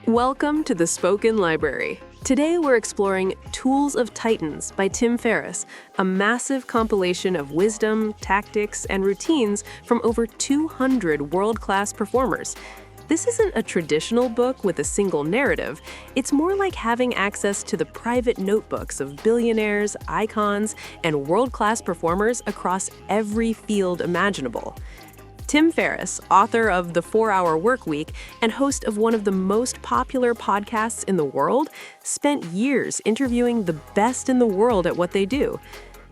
Welcome to the Spoken Library. Today we're exploring Tools of Titans by Tim Ferriss, a massive compilation of wisdom, tactics, and routines from over 200 world-class performers. This isn't a traditional book with a single narrative. It's more like having access to the private notebooks of billionaires, icons, and world-class performers across every field imaginable. Tim Ferriss, author of The 4-Hour Workweek and host of one of the most popular podcasts in the world, spent years interviewing the best in the world at what they do.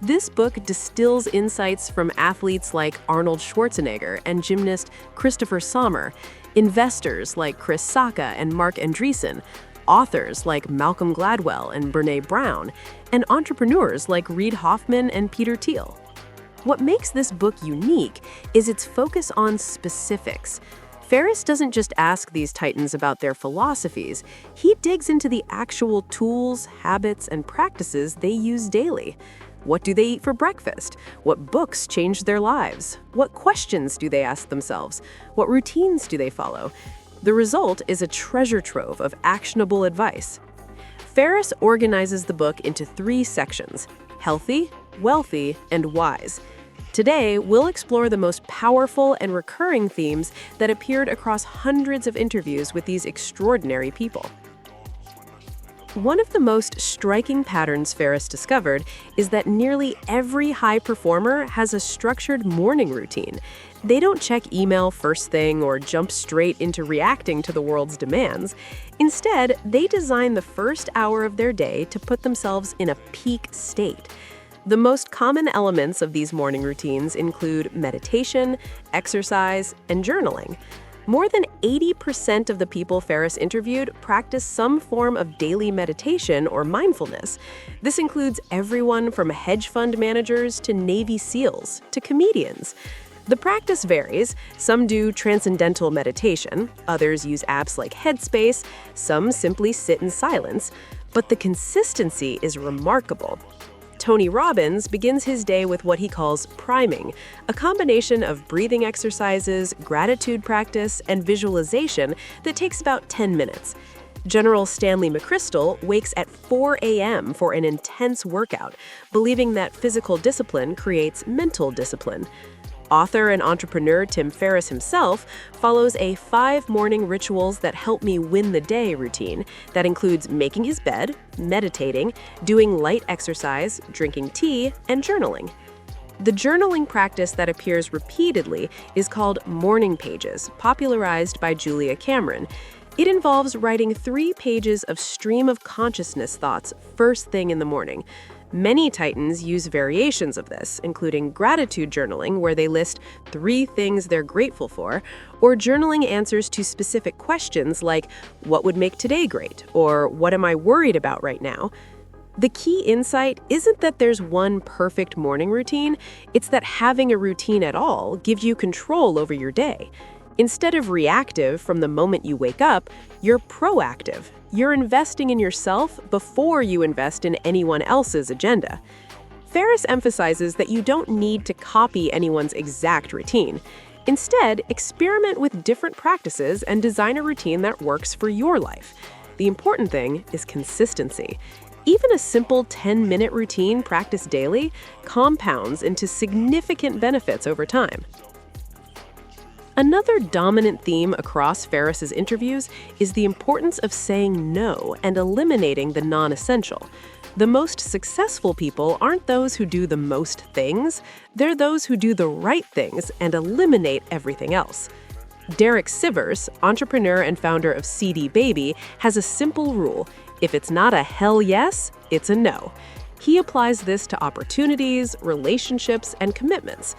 This book distills insights from athletes like Arnold Schwarzenegger and gymnast Christopher Sommer, investors like Chris Sacca and Mark Andreessen, authors like Malcolm Gladwell and Brené Brown, and entrepreneurs like Reid Hoffman and Peter Thiel. What makes this book unique is its focus on specifics. Ferriss doesn't just ask these titans about their philosophies, he digs into the actual tools, habits, and practices they use daily. What do they eat for breakfast? What books changed their lives? What questions do they ask themselves? What routines do they follow? The result is a treasure trove of actionable advice. Ferriss organizes the book into 3 sections: healthy, wealthy, and wise. Today, we'll explore the most powerful and recurring themes that appeared across hundreds of interviews with these extraordinary people. One of the most striking patterns Ferriss discovered is that nearly every high performer has a structured morning routine. They don't check email first thing or jump straight into reacting to the world's demands. Instead, they design the first hour of their day to put themselves in a peak state. The most common elements of these morning routines include meditation, exercise, and journaling. More than 80% of the people Ferriss interviewed practice some form of daily meditation or mindfulness. This includes everyone from hedge fund managers to Navy SEALs to comedians. The practice varies. Some do transcendental meditation, others use apps like Headspace, some simply sit in silence, but the consistency is remarkable. Tony Robbins begins his day with what he calls priming, a combination of breathing exercises, gratitude practice, and visualization that takes about 10 minutes. General Stanley McChrystal wakes at 4 a.m. for an intense workout, believing that physical discipline creates mental discipline. Author and entrepreneur Tim Ferriss himself follows a 5 morning rituals that help me win the day routine that includes making his bed, meditating, doing light exercise, drinking tea, and journaling. The journaling practice that appears repeatedly is called morning pages, popularized by Julia Cameron. It involves writing 3 pages of stream of consciousness thoughts first thing in the morning. Many titans use variations of this, including gratitude journaling, where they list 3 things they're grateful for, or journaling answers to specific questions like, what would make today great? Or what am I worried about right now? The key insight isn't that there's one perfect morning routine, it's that having a routine at all gives you control over your day. Instead of reactive from the moment you wake up, you're proactive. You're investing in yourself before you invest in anyone else's agenda. Ferriss emphasizes that you don't need to copy anyone's exact routine. Instead, experiment with different practices and design a routine that works for your life. The important thing is consistency. Even a simple 10-minute routine practiced daily compounds into significant benefits over time. Another dominant theme across Ferriss's interviews is the importance of saying no and eliminating the non-essential. The most successful people aren't those who do the most things, they're those who do the right things and eliminate everything else. Derek Sivers, entrepreneur and founder of CD Baby, has a simple rule: if it's not a hell yes, it's a no. He applies this to opportunities, relationships, and commitments.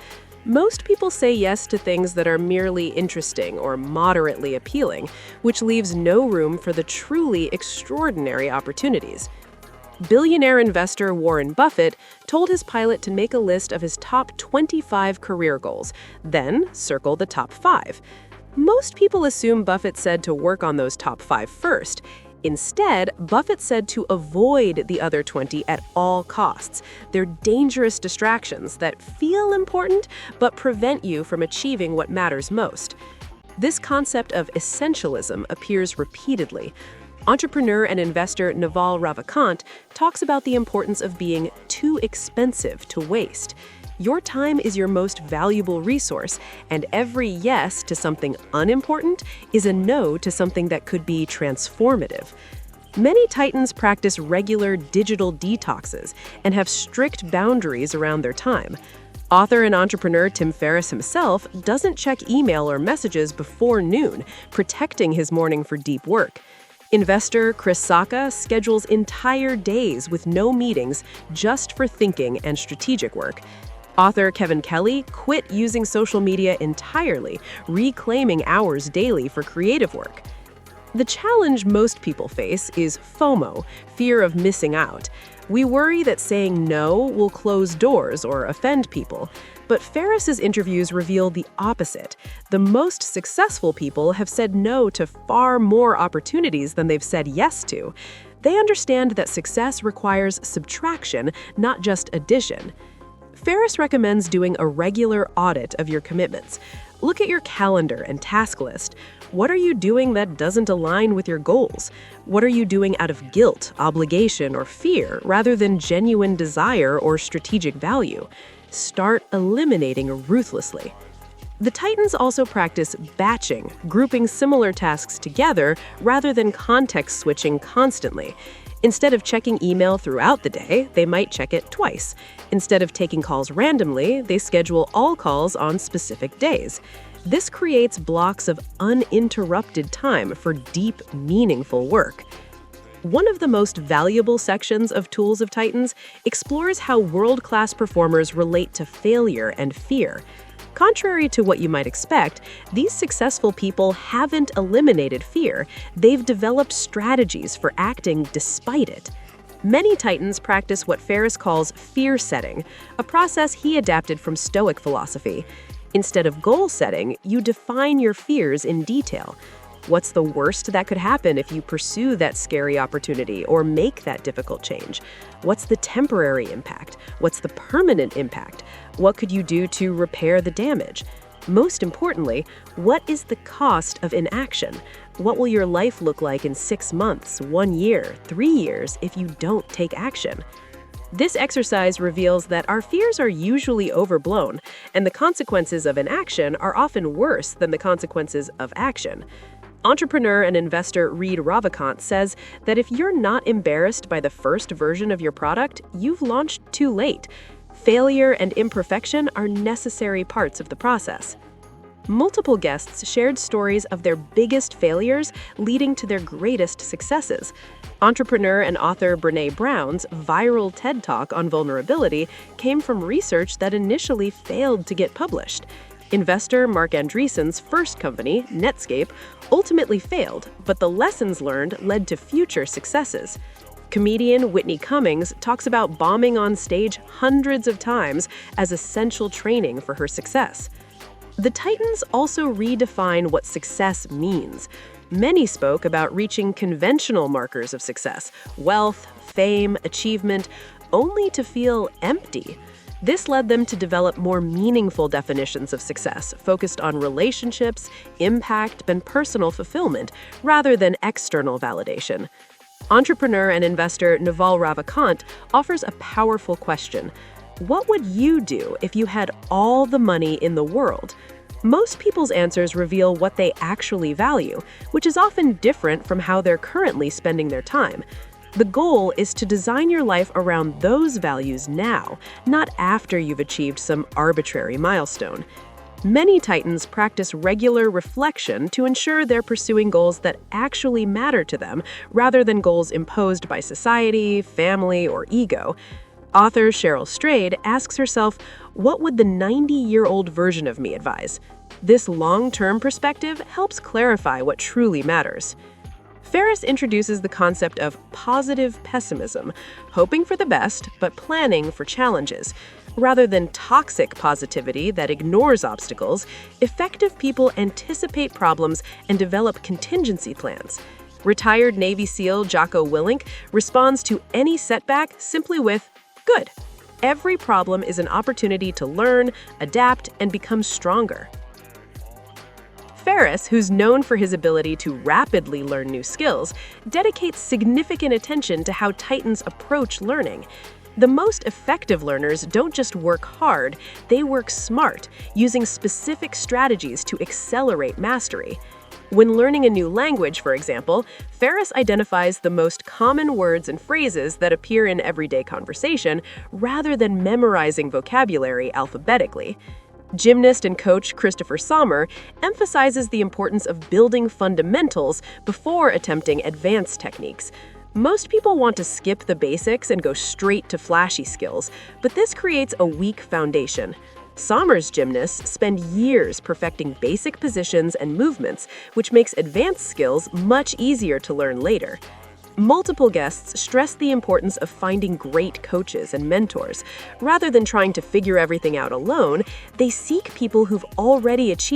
Most people say yes to things that are merely interesting or moderately appealing, which leaves no room for the truly extraordinary opportunities. Billionaire investor Warren Buffett told his pilot to make a list of his top 25 career goals, then circle the top 5. Most people assume Buffett said to work on those top 5 first. Instead, Buffett said to avoid the other 20 at all costs. They're dangerous distractions that feel important but prevent you from achieving what matters most. This concept of essentialism appears repeatedly. Entrepreneur and investor Naval Ravikant talks about the importance of being too expensive to waste. Your time is your most valuable resource, and every yes to something unimportant is a no to something that could be transformative. Many titans practice regular digital detoxes and have strict boundaries around their time. Author and entrepreneur Tim Ferriss himself doesn't check email or messages before noon, protecting his morning for deep work. Investor Chris Sacca schedules entire days with no meetings just for thinking and strategic work. Author Kevin Kelly quit using social media entirely, reclaiming hours daily for creative work. The challenge most people face is FOMO, fear of missing out. We worry that saying no will close doors or offend people. But Ferriss's interviews reveal the opposite. The most successful people have said no to far more opportunities than they've said yes to. They understand that success requires subtraction, not just addition. Ferriss recommends doing a regular audit of your commitments. Look at your calendar and task list. What are you doing that doesn't align with your goals? What are you doing out of guilt, obligation, or fear rather than genuine desire or strategic value? Start eliminating ruthlessly. The Titans also practice batching, grouping similar tasks together rather than context switching constantly. Instead of checking email throughout the day, they might check it twice. Instead of taking calls randomly, they schedule all calls on specific days. This creates blocks of uninterrupted time for deep, meaningful work. One of the most valuable sections of Tools of Titans explores how world-class performers relate to failure and fear. Contrary to what you might expect, these successful people haven't eliminated fear. They've developed strategies for acting despite it. Many Titans practice what Ferriss calls fear setting, a process he adapted from Stoic philosophy. Instead of goal setting, you define your fears in detail. What's the worst that could happen if you pursue that scary opportunity or make that difficult change? What's the temporary impact? What's the permanent impact? What could you do to repair the damage? Most importantly, what is the cost of inaction? What will your life look like in 6 months, 1 year, 3 years if you don't take action? This exercise reveals that our fears are usually overblown, and the consequences of inaction are often worse than the consequences of action. Entrepreneur and investor Reid Ravikant says that if you're not embarrassed by the first version of your product, you've launched too late. Failure and imperfection are necessary parts of the process. Multiple guests shared stories of their biggest failures leading to their greatest successes. Entrepreneur and author Brené Brown's viral TED Talk on vulnerability came from research that initially failed to get published. Investor Mark Andreessen's first company, Netscape, ultimately failed, but the lessons learned led to future successes. Comedian Whitney Cummings talks about bombing on stage hundreds of times as essential training for her success. The Titans also redefine what success means. Many spoke about reaching conventional markers of success, wealth, fame, achievement, only to feel empty. This led them to develop more meaningful definitions of success, focused on relationships, impact, and personal fulfillment, rather than external validation. Entrepreneur and investor Naval Ravikant offers a powerful question. What would you do if you had all the money in the world? Most people's answers reveal what they actually value, which is often different from how they're currently spending their time. The goal is to design your life around those values now, not after you've achieved some arbitrary milestone. Many Titans practice regular reflection to ensure they're pursuing goals that actually matter to them, rather than goals imposed by society, family, or ego. Author Cheryl Strayed asks herself, what would the 90-year-old version of me advise? This long-term perspective helps clarify what truly matters. Ferriss introduces the concept of positive pessimism, hoping for the best but planning for challenges. Rather than toxic positivity that ignores obstacles, effective people anticipate problems and develop contingency plans. Retired Navy SEAL Jocko Willink responds to any setback simply with, "Good." Every problem is an opportunity to learn, adapt, and become stronger. Ferriss, who's known for his ability to rapidly learn new skills, dedicates significant attention to how Titans approach learning. The most effective learners don't just work hard, they work smart, using specific strategies to accelerate mastery. When learning a new language, for example, Ferriss identifies the most common words and phrases that appear in everyday conversation rather than memorizing vocabulary alphabetically. Gymnast and coach Christopher Sommer emphasizes the importance of building fundamentals before attempting advanced techniques. Most people want to skip the basics and go straight to flashy skills, but this creates a weak foundation. Sommer's gymnasts spend years perfecting basic positions and movements, which makes advanced skills much easier to learn later. Multiple guests stress the importance of finding great coaches and mentors. Rather than trying to figure everything out alone, they seek people who've already achieved